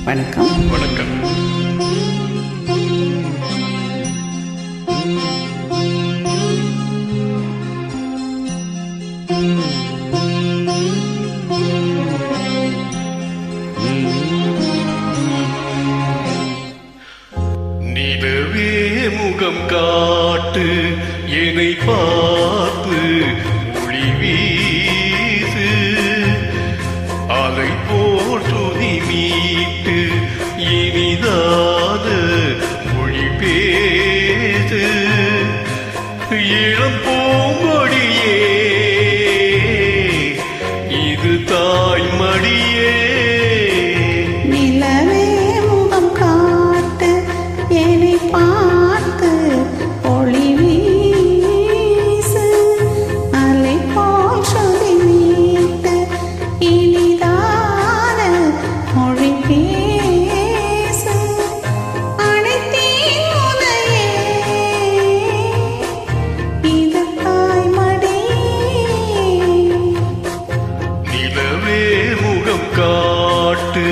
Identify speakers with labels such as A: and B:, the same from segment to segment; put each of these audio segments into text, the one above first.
A: வணக்கம்.
B: வணக்கம். நிலவே முகம் காட்டு என்னை பார்த்து மொழி வீசு அலை போல் துணி மீட்டு இனிதாத மொழி பேசு இளம் பூங்கொடியே இது தாய்மடியே
A: நிலவே முகம் காட்டு என்னை பார்த்து ஒளி வீசு அலை போல் சுதி மீட்டு இனிதான மொழி பேசு அனைத்தேன் உனையே இது தாய்மடியே
B: நிலவே முகம் காட்டு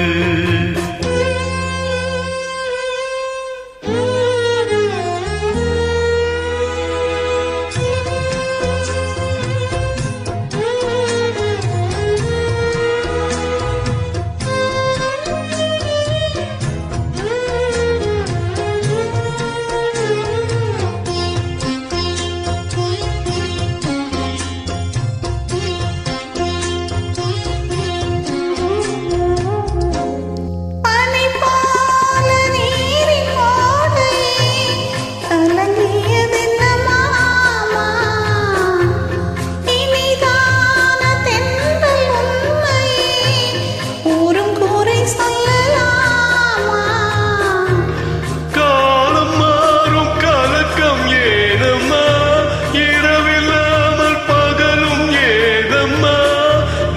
A: பனி போல நீரின் ஓடையே கலங்கியதென்ன மாமா இனிதான தென்றல் உண்மையே ஊரும் கூரை சொல்லலாமா
B: காலம் மாறும் கலக்கம் ஏதம்மா இரவில்லாமல் பகலும் ஏதம்மா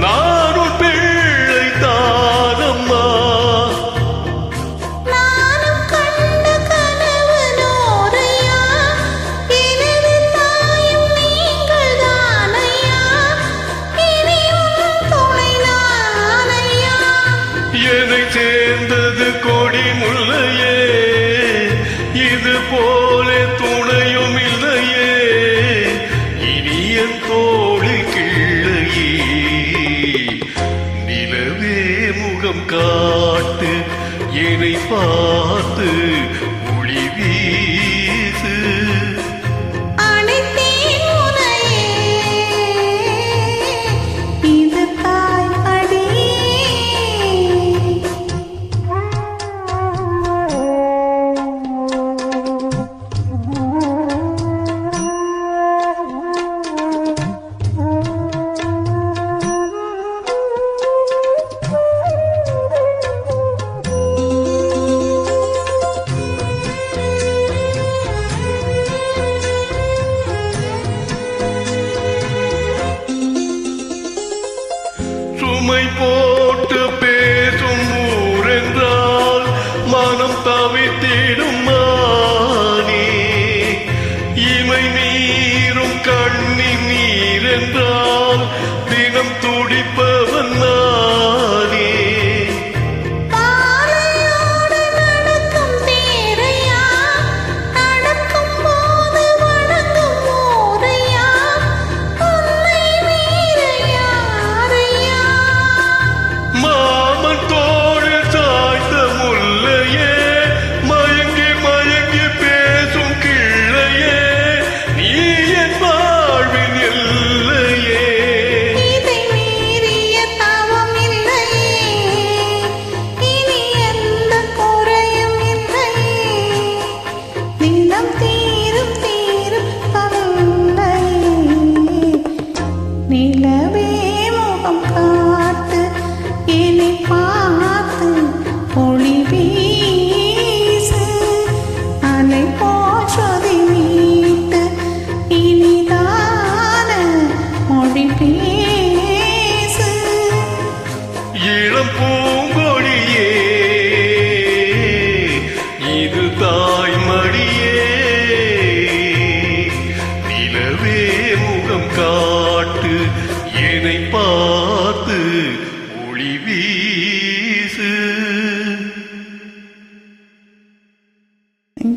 B: நானும் பிள்ளை தானம்மா
A: நானும் கண்ட கனவு நோரையா எனது தாயும் நீங்கள் தானையா இனி உன் துணை நானையா
B: என்னை சேர்ந்தது கொடி முல்லையே இது போல துணையும் இல்லையே இனி என் தோழி கிள்ளையே நிலவே முகம் காட்டு என்னை பார்த்து ஒளி வீசு
A: அனைத்தேன் உனையே இது தாய்மடியே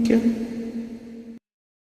C: நிற்கும்